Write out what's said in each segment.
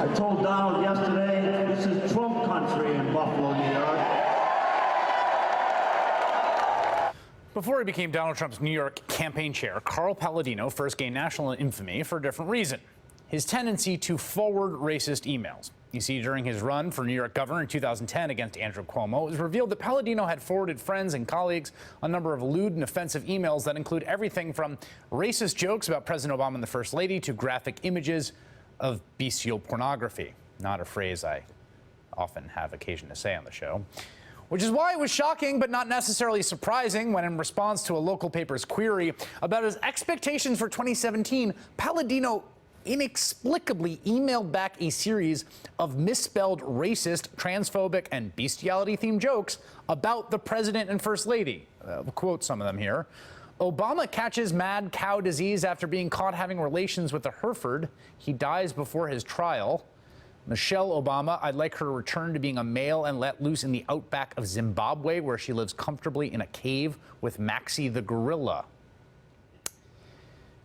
I told Donald yesterday, this is Trump country in Buffalo, New York. Before he became Donald Trump's New York campaign chair, Carl Paladino first gained national infamy for a different reason: his tendency to forward racist emails. You see, during his run for New York governor in 2010 against Andrew Cuomo, it was revealed that Paladino had forwarded friends and colleagues a number of lewd and offensive emails that include everything from racist jokes about President Obama and the First Lady to graphic images of bestial pornography. Not a phrase I often have occasion to say on the show. Which is why it was shocking but not necessarily surprising when, in response to a local paper's query about his expectations for 2017, Paladino inexplicably emailed back a series of misspelled racist, transphobic, and bestiality-themed jokes about the president and first lady. We'll quote some of them here. Obama catches mad cow disease after being caught having relations with a Hereford. He dies before his trial. Michelle Obama, I'd like her to return to being a male and let loose in the outback of Zimbabwe, where she lives comfortably in a cave with Maxie the gorilla.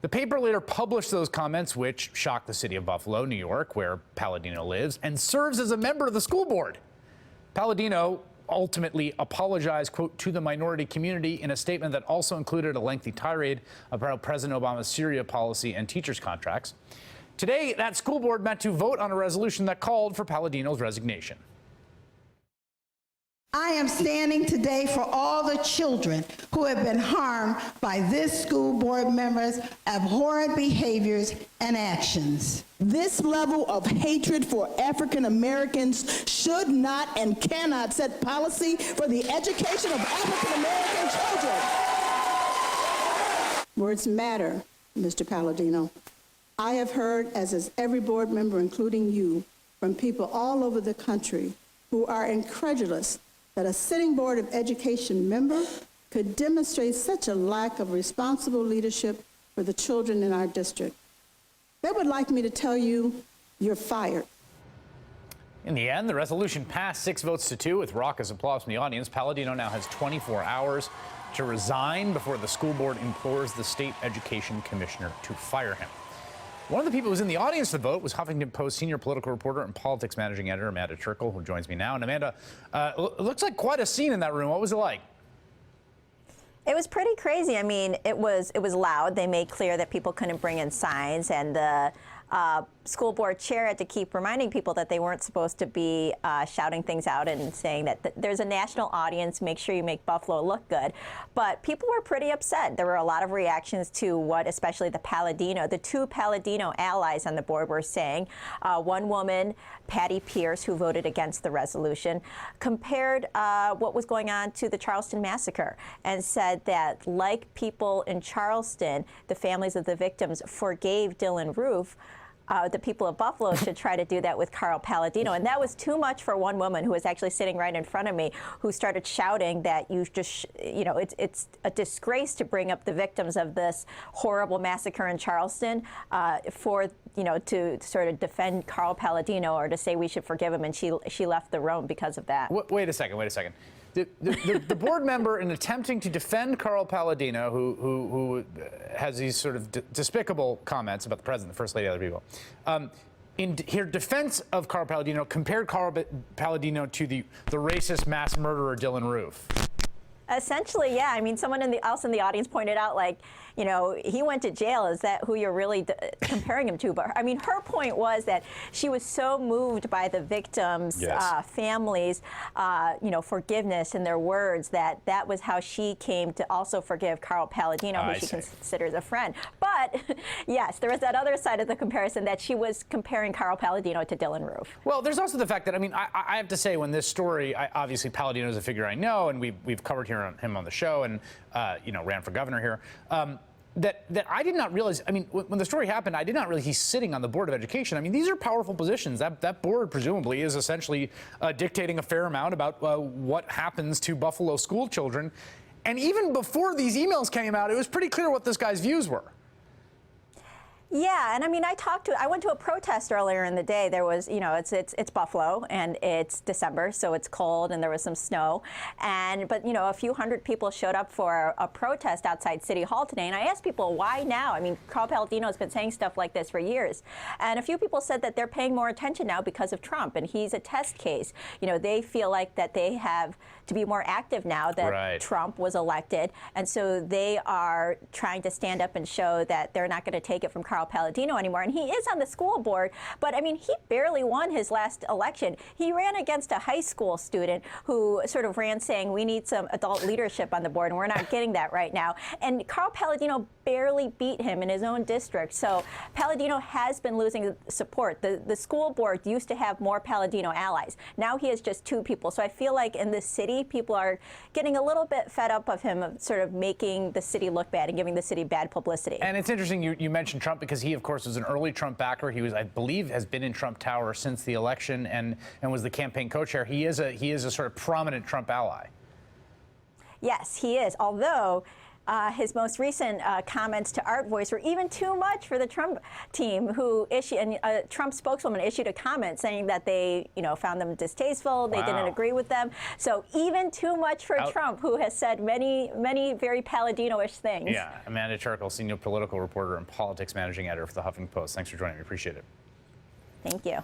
The paper later published those comments, which shocked the city of Buffalo, New York, where Paladino lives, and serves as a member of the school board. Paladino ultimately apologized, quote, to the minority community in a statement that also included a lengthy tirade about President Obama's Syria policy and teachers' contracts. Today, that school board met to vote on a resolution that called for Paladino's resignation. I am standing today for all the children who have been harmed by this school board member's abhorrent behaviors and actions. This level of hatred for African Americans should not and cannot set policy for the education of African American children. Words matter, Mr. Paladino. I have heard, as has every board member, including you, from people all over the country who are incredulous that a sitting Board of Education member could demonstrate such a lack of responsible leadership for the children in our district. They would like me to tell you, you're fired. In the end, the resolution passed 6 votes to 2 with raucous applause from the audience. Paladino now has 24 hours to resign before the school board implores the state education commissioner to fire him. One of the people who was in the audience to the vote was Huffington Post senior political reporter and politics managing editor Amanda Turkle, who joins me now. And Amanda, it looks like quite a scene in that room. What was it like? It was pretty crazy. I mean, it was loud. They made clear that people couldn't bring in signs, and the school board chair had to keep reminding people that they weren't supposed to be shouting things out and saying that there's a national audience, make sure you make Buffalo look good. But people were pretty upset. There were a lot of reactions to what especially the two Paladino allies on the board were saying. One woman, Patty Pierce, who voted against the resolution, compared what was going on to the Charleston massacre and said that, like people in Charleston, the families of the victims forgave Dylan Roof. The people of Buffalo should try to do that with Carl Paladino. And that was too much for one woman who was actually sitting right in front of me, who started shouting that you just, it's a disgrace to bring up the victims of this horrible massacre in Charleston to sort of defend Carl Paladino or to say we should forgive him. And she left the room because of that. Wait a second. The board member, in attempting to defend Carl Paladino, who has these sort of despicable comments about the president, the first lady, other people, in her defense of Carl Paladino, compared Carl Paladino to the racist mass murderer Dylan Roof. Essentially, yeah. I mean, someone else in the audience pointed out, like, he went to jail. Is that who you're really comparing him to? But I mean, her point was that she was so moved by the victims' families, forgiveness in their words, that was how she came to also forgive Carl Paladino, who she considers a friend. But yes, there was that other side of the comparison that she was comparing Carl Paladino to Dylan Roof. Well, there's also the fact that, I mean, I have to say, when this story, obviously Paladino is a figure I know, and we've covered him on the show, and ran for governor here. That I did not realize. I mean, when the story happened, I did not realize he's sitting on the Board of Education. I mean, these are powerful positions. That board presumably is essentially dictating a fair amount about what happens to Buffalo school children. And even before these emails came out, it was pretty clear what this guy's views were. Yeah, and I mean, I went to a protest earlier in the day. There was, it's Buffalo and it's December, so it's cold and there was some snow. But a few hundred people showed up for a protest outside City Hall today. And I asked people, why now? I mean, Carl Paladino has been saying stuff like this for years. And a few people said that they're paying more attention now because of Trump, and he's a test case. They feel like that they have to be more active now that Trump was elected. And so they are trying to stand up and show that they're not going to take it from Carl Paladino anymore. And he is on the school board, but I mean, he barely won his last election. He ran against a high school student who sort of ran saying, we need some adult leadership on the board, and we're not getting that right now. And Carl Paladino barely beat him in his own district. So Paladino has been losing support. The school board used to have more Paladino allies. Now he has just 2 people. So I feel like in this city, people are getting a little bit fed up of him, of sort of making the city look bad and giving the city bad publicity. And it's interesting you mentioned Trump, because he, of course, was an early Trump backer. He was, I believe, has been in Trump Tower since the election and was the campaign co-chair. He is a sort of prominent Trump ally. Yes, he is. Although his most recent comments to Art Voice were even too much for the Trump team, who issued, and a Trump spokeswoman issued a comment saying that they, found them distasteful, they didn't agree with them. So even too much for Trump, who has said many, many very Paladino-ish things. Yeah, Amanda Churchill, senior political reporter and politics managing editor for the Huffington Post. Thanks for joining me. Appreciate it. Thank you.